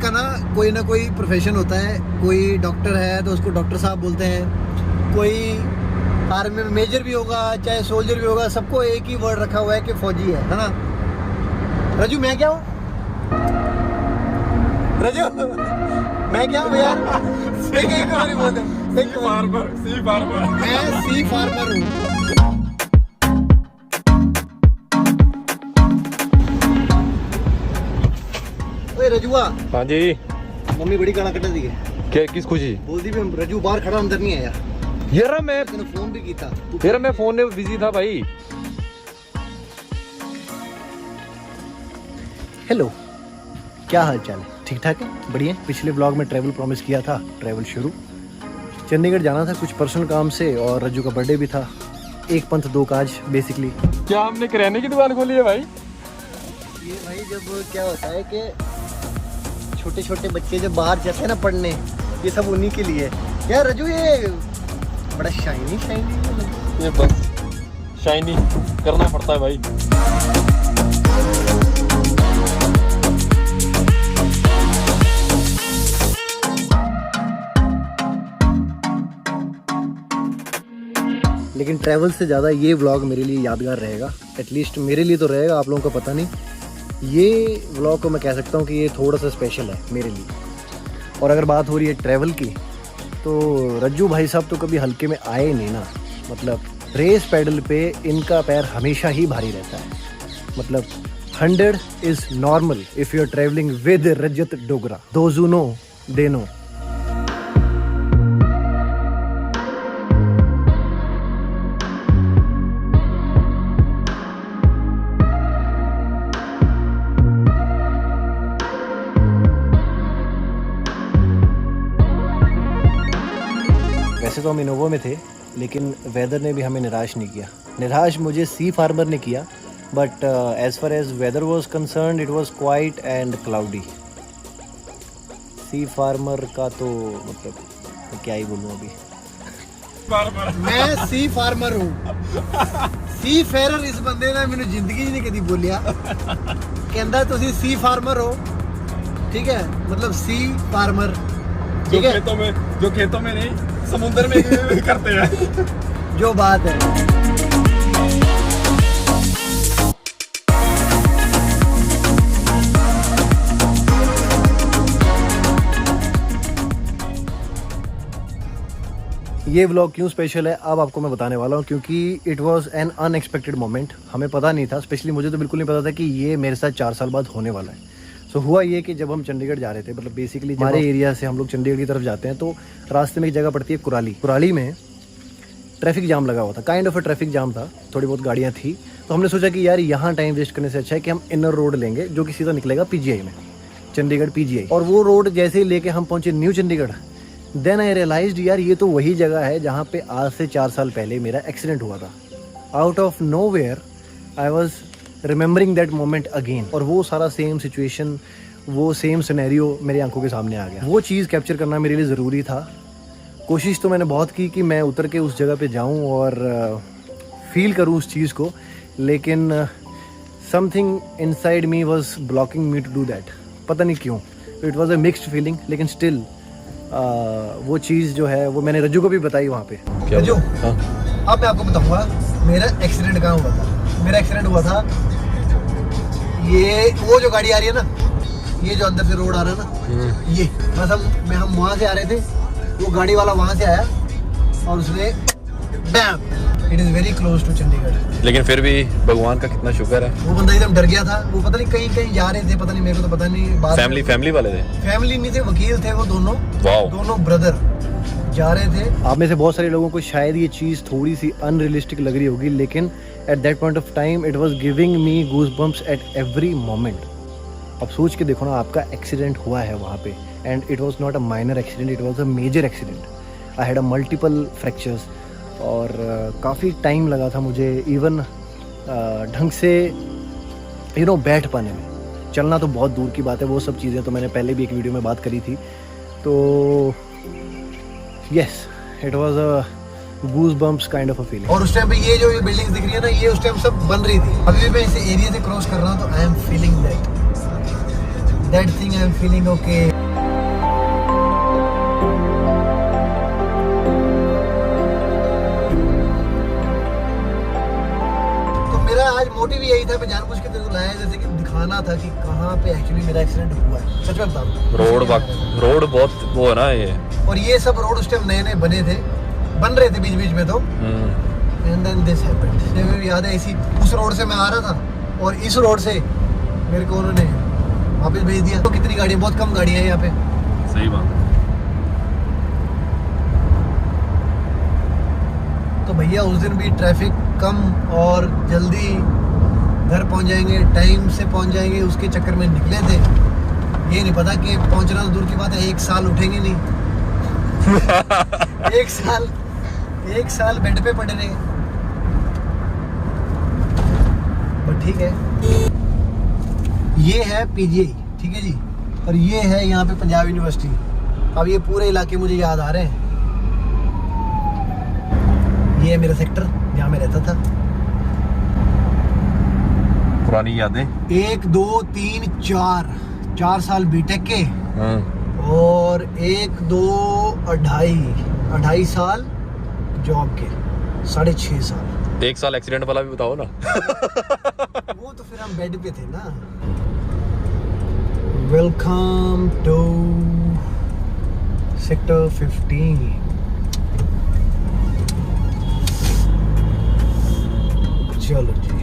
का ना कोई प्रोफेशन होता है। कोई डॉक्टर है तो उसको डॉक्टर साहब बोलते हैं, कोई आर्मी में मेजर भी होगा, चाहे सोल्जर भी होगा, सबको एक ही वर्ड रखा हुआ है कि फौजी है ना। रजू मैं क्या हूँ? रजू मैं क्या हूँ यार? एक बार बोल दे। मैं सी फार्मर हूँ। रजुआ। हाँ जी। मम्मी बड़ी गाना कटा दी है। क्या किस खुशी? बोल दी भी रजू बाहर खड़ा अंदर नहीं आया। यार मैं तूने फोन भी की था। यार मैं फोन में बिजी था भाई। हेलो, क्या हाल चाल है? ठीक ठाक है? बढ़िया। पिछले ब्लॉग में ट्रैवल प्रॉमिस किया था, ट्रैवल शुरू। चंडीगढ़ जाना था कुछ पर्सनल काम से और रज्जू का बर्थडे भी था। एक पंथ दो काज बेसिकली। क्या हमने किराने की दुकान खोली है भाई? ये भाई जब क्या होता है कि छोटे छोटे बच्चे जब बाहर जाते हैं ना पढ़ने, ये सब उन्हीं के लिए। यार रजू ये बड़ा शाइनी ये बस शाइनी करना पड़ता है भाई। लेकिन ट्रैवल से ज़्यादा ये व्लॉग मेरे लिए यादगार रहेगा। एटलीस्ट मेरे लिए तो रहेगा, आप लोगों को पता नहीं। ये व्लॉग को मैं कह सकता हूँ कि ये थोड़ा सा स्पेशल है मेरे लिए। और अगर बात हो रही है ट्रैवल की, तो रज्जू भाई साहब तो कभी हल्के में आए नहीं ना। मतलब रेस पैडल पे इनका पैर हमेशा ही भारी रहता है। मतलब 100 is normal if you are travelling with Rajat Dogra. Those who know they know. वैसे तो हम इनोवा में थे, लेकिन वेदर ने भी हमें निराश नहीं किया। निराश मुझे सी फार्मर ने किया, but as far as weather was concerned it was quite and cloudy. Sea farmer का तो मतलब क्या ही बोलूँ अभी। मैं सी फार्मर हूँ। सी फेरर इस बंदे ने मैंने जिंदगी नहीं कभी बोलिया। कहता तुसी सी फार्मर हो, ठीक है? मतलब सी फार्मर, ठीक है? जो खेतों में नहीं समुद्र में करते हैं। जो बात है। ये व्लॉग क्यों स्पेशल है अब आपको मैं बताने वाला हूँ, क्योंकि it was an unexpected moment. हमें पता नहीं था, स्पेशली मुझे तो बिल्कुल नहीं पता था कि ये मेरे साथ 4 साल बाद होने वाला है। सो हुआ ये कि जब हम चंडीगढ़ जा रहे थे, मतलब बेसिकली हमारे एरिया से हम लोग चंडीगढ़ की तरफ जाते हैं, तो रास्ते में एक जगह पड़ती है कुराली। कुराली में ट्रैफिक जाम लगा हुआ था, kind of a traffic jam था, थोड़ी बहुत गाड़ियाँ थी। तो हमने सोचा कि यार यहाँ टाइम वेस्ट करने से अच्छा है कि हम इनर रोड लेंगे जो कि सीधा निकलेगा पीजीआई में, चंडीगढ़ पीजीआई। और वो रोड जैसे ही लेके हम पहुँचे New Chandigarh, then I realised यार ये तो वही जगह है जहाँ पे आज से 4 साल पहले मेरा एक्सीडेंट हुआ था। Out of nowhere I was remembering that moment again. और वो सारा सेम सिचुएशन, वो सेम सिनेरियो मेरी आंखों के सामने आ गया। वो चीज़ कैप्चर करना मेरे लिए ज़रूरी था। कोशिश तो मैंने बहुत की कि मैं उतर के उस जगह पे जाऊं और फील करूं उस चीज़ को, लेकिन something inside me was blocking me to do that. पता नहीं क्यों, it was a mixed feeling. लेकिन स्टिल वो चीज़ जो है वो मैंने रज्जू को भी बताई वहाँ पे। रज्जू, अब मैं आपको बताऊँगा मेरा एक्सीडेंट कहाँ हुआ था। मेरा एक्सीडेंट हुआ था, ये वो जो गाड़ी आ रही है ना, ये जो अंदर से रोड आ रहा है ना, ये मतलब हम वहाँ से आ रहे थे, वो गाड़ी वाला वहाँ से आया और उसने bam, it is very close to Chandigarh. लेकिन फिर भी भगवान का कितना शुक्र है, वो बंदा एकदम डर गया था। वो पता नहीं कहीं जा रहे थे, पता नहीं, मेरे को तो पता नहीं। फैमिली वाले थे? फैमिली नहीं थे, वकील थे वो दोनों। दोनों ब्रदर जा रहे थे। आप में से बहुत सारे लोगों को शायद ये चीज़ थोड़ी सी अनरियलिस्टिक लग रही होगी, लेकिन at that point of time it was giving me goosebumps at every moment. अब सोच के देखो ना, आपका एक्सीडेंट हुआ है वहाँ पे, and it was not a minor accident, it was a major accident. I had a multiple fractures और काफ़ी टाइम लगा था मुझे इवन ढंग से बैठ पाने में। चलना तो बहुत दूर की बात है, वो सब चीज़ें तो मैंने पहले भी एक वीडियो में बात करी थी। तो yes, it was a goosebumps kind of a feeling. और उस टाइम पे ये जो बिल्डिंग्स दिख रही है ना, ये उस टाइम सब बन रही थी। अभी भी मैं इस एरिया से क्रॉस कर रहा हूँ तो I am feeling that thing I am feeling okay. तो मेरा आज मोटिव यही था, मैं जानबूझ के तेरे को लाया जैसे कि दिखाना था कि कहाँ पे एक्चुअली मेरा एक्सीडेंट हुआ है। सच में बता रहा रोड बहुत वो है ना ये, और ये सब रोड उस टाइम नए नए बन रहे थे बीच बीच में तो। And then this happened. मुझे याद है इसी उस रोड से मैं आ रहा था और इस रोड से मेरे को उन्होंने वापस भेज दिया। तो कितनी गाड़ियाँ, बहुत कम गाड़ियाँ हैं यहाँ पे। सही बात। तो भैया उस दिन भी ट्रैफिक कम और जल्दी घर पहुँच जाएंगे, टाइम से पहुँच जाएंगे, उसके चक्कर में निकले थे। ये नहीं पता कि पहुँचना तो दूर की बात है, 1 साल उठेंगे नहीं। 1 साल बेड पे पड़े रहे। बट ठीक है, ये है पीजीआई, ठीक है जी, और ये है यहाँ पे पंजाब यूनिवर्सिटी। अब ये पूरे इलाके मुझे याद आ रहे हैं। ये है मेरा सेक्टर जहाँ मैं रहता था। पुरानी यादें। 1 2 3 4 साल बीटेक के और 1 2 2.5 साल जॉब के, 6.5 साल। 1 साल एक्सीडेंट वाला भी बताओ ना। वो तो फिर हम बेड पे थे ना। Welcome to sector 15। चलो जी,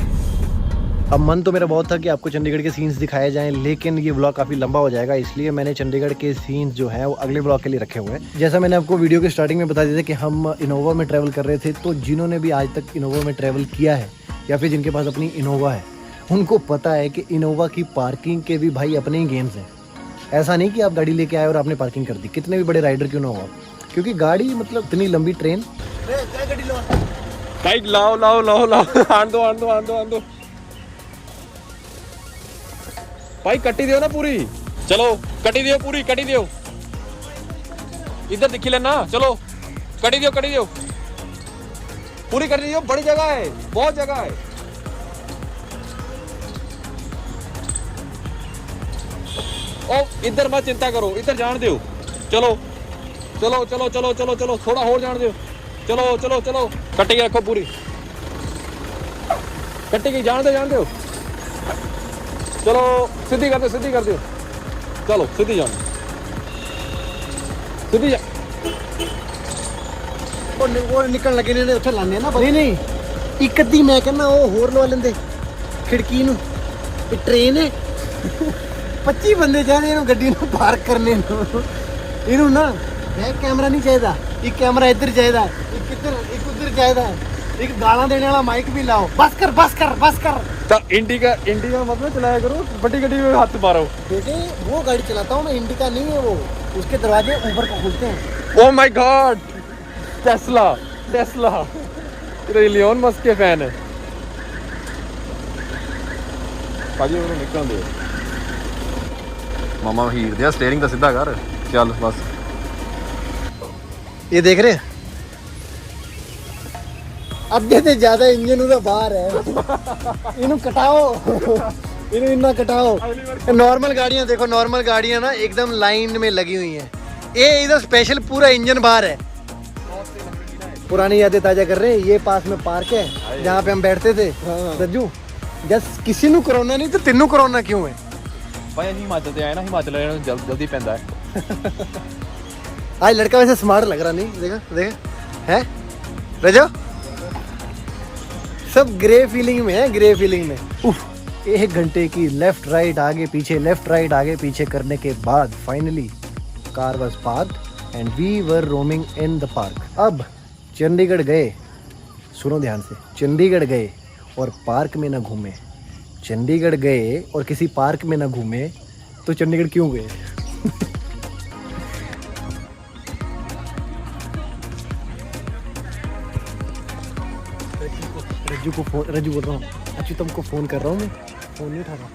अब मन तो मेरा बहुत था कि आपको चंडीगढ़ के सीन्स दिखाए जाएं, लेकिन ये व्लॉग काफ़ी लंबा हो जाएगा, इसलिए मैंने चंडीगढ़ के सीन्स जो हैं वो अगले व्लॉग के लिए रखे हुए हैं। जैसा मैंने आपको वीडियो के स्टार्टिंग में बता दिया था कि हम इनोवा में ट्रैवल कर रहे थे, तो जिन्होंने भी आज तक इनोवा में ट्रैवल किया है या फिर जिनके पास अपनी इनोवा है, उनको पता है कि इनोवा की पार्किंग के भी भाई अपने ही गेम्स हैं। ऐसा नहीं कि आप गाड़ी लेके आए और आपने पार्किंग कर दी, कितने भी बड़े राइडर क्यों ना हो, क्योंकि गाड़ी मतलब इतनी लंबी ट्रेन। बाइक लाओ आन दो भाई, कट्टी दियो ना पूरी। चलो कट्टी दियो पूरी, कट्टी दियो। इधर दिखी लेना, चलो कट्टी दियो पूरी, कट्टी दियो। बड़ी जगह है, बहुत जगह है। ओ इधर मत चिंता करो, इधर जान दो। चलो थोड़ा और जान दो। चलो कट्टी के रखो पूरी, कट्टी की जान दो। चलो सीधी कर दो। चलो सीधी जा। वो निकल लगे ने उत्थे लाने ना। नहीं एक अद्धी मैं कहना वो होर लवा लेंदे खिड़की नूं। ट्रेन है 25 बंदे चाहिए इन्हू गड्डी नूं पार्क करने नूं। इन्हू ना बैक कैमरा नहीं चाहिए, एक कैमरा इधर चाहिए, एक इधर एक उधर चाहिए, एक गाना देने वाला माइक भी लाओ। बस कर। तो इंडिका मतलब चलाया करो, बड़ी गड्डी में हाथ मारो। बेटे वो गाड़ी चलाता हूँ मैं, इंडिका नहीं है वो, उसके दरवाजे ऊपर को खुलते हैं। Oh my God, Tesla Elon Musk के फैन है भाजी। ਉਹਨੂੰ ਨਿਕਲਣ ਦਿਓ ਮਾਮਾ ਹੀਰ ਦੇ ਸਟੀਅਰਿੰਗ ਦਾ ਸਿੱਧਾ ਕਰ। ਚੱਲ ਬਸ। ये देख रहे हैं अद्धे से ज्यादा इंजन उधर बाहर है। इन्हें कटाओ, इन्हें कटाओ। नॉर्मल गाड़ियां देखो, नॉर्मल गाड़ियां ना एकदम लाइन में लगी हुई हैं। ये इधर स्पेशल पूरा इंजन बाहर है। पुरानी यादें ताजा कर रहे हैं। ये पास में पार्क है जहाँ पे हम बैठते थे। रज्जू जस किसी ਨੂੰ कोरोना नहीं तो तेनू कोरोना क्यों है भाई? हिमाचल से आए ना, हिमाचल जल्दी पैंदा है। आज लड़का वैसे स्मार्ट लग रहा नहीं? देखा है रजो, सब ग्रे फीलिंग में है, ग्रे फीलिंग में। 1 घंटे की लेफ्ट राइट आगे पीछे करने के बाद finally car was parked and we were roaming in the park. अब चंडीगढ़ गए, सुनो ध्यान से, चंडीगढ़ गए और पार्क में ना घूमे, चंडीगढ़ गए और किसी पार्क में ना घूमे तो चंडीगढ़ क्यों गए? रज्जू बोल रहा हूँ, अच्छी तुमको फ़ोन कर रहा हूँ, मैं फ़ोन नहीं उठा रहा।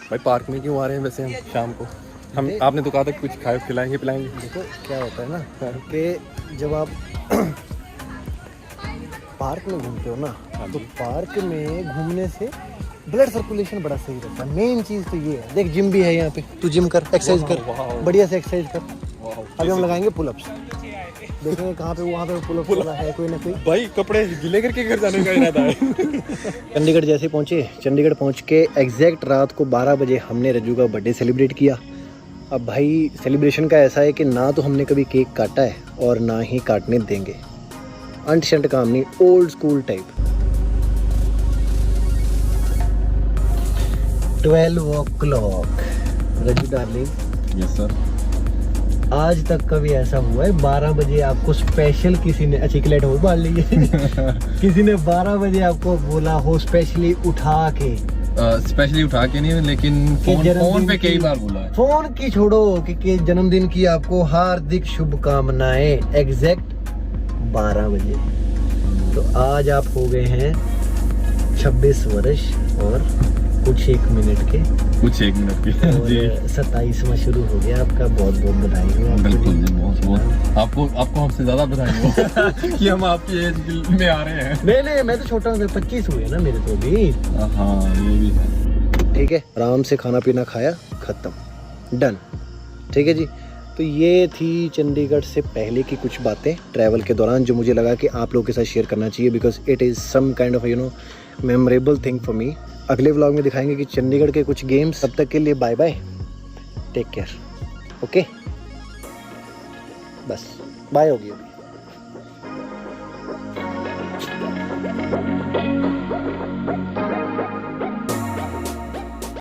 भाई पार्क में क्यों आ रहे हैं वैसे हम शाम को? हम आपने तो कहा था कुछ खाए खिलाएंगे पिलाएंगे। देखो क्या होता है ना कि जब आप पार्क में घूमते हो ना, तो पार्क में घूमने से ब्लड सर्कुलेशन बड़ा सही रहता है। मेन चीज़ तो ये है। देख जिम भी है यहाँ पे, तू जिम कर, एक्सरसाइज कर, बढ़िया से एक्सरसाइज कर। अभी हम लगाएंगे पुलअप्स, देखेंगे कहाँ पे वहाँ पे पुलअप वाला है कोई ना कोई। भाई कपड़े गिले करके घर जाने का इरादा है। चंडीगढ़ जैसे पहुँचे, चंडीगढ़ पहुँच के एग्जैक्ट रात को 12 बजे हमने रज्जू का बर्थडे सेलिब्रेट किया। अब भाई सेलिब्रेशन का ऐसा है कि ना तो हमने कभी केक काटा है और ना ही काटने देंगे। अंट शंट काम नहीं, ओल्ड स्कूल टाइप। 12 o'clock रज्जू डार्लिंग, यस सर। आज तक कभी ऐसा हुआ है 12 बजे आपको स्पेशल किसी ने, अच्छा लाइट और बाल ली है किसी ने 12 बजे आपको बोला हो स्पेशली उठा के? स्पेशली उठा के नहीं, लेकिन फोन पे कई बार बोला है। फोन की छोड़ो कि जन्मदिन की आपको हार्दिक शुभकामनाएं एग्जैक्ट 12 बजे। तो आज आप हो गए हैं 26 वर्ष और कुछ 1 मिनट के, कुछ 1 मिनट की जी। 27वां शुरू हो गया आपका, बहुत बहुत बधाई हो आपको। बिल्कुल जी, बहुत बहुत आपको हमसे ज्यादा बधाई हो कि हम आपकी एज में आ रहे हैं। नहीं मैं तो छोटा हूँ, 25 हुए ना मेरे तो भी। हाँ ये भी है। ठीक है, आराम से खाना पीना खाया, खत्म, डन। ठीक है जी। तो ये थी चंडीगढ़ से पहले की कुछ बातें ट्रैवल के दौरान, जो मुझे लगा कि आप लोगों के साथ शेयर करना चाहिए, because it is some kind of memorable thing for me. अगले व्लॉग में दिखाएंगे कि चंडीगढ़ के कुछ गेम्स। तब तक के लिए bye bye, take care, okay, बस बाय होगी।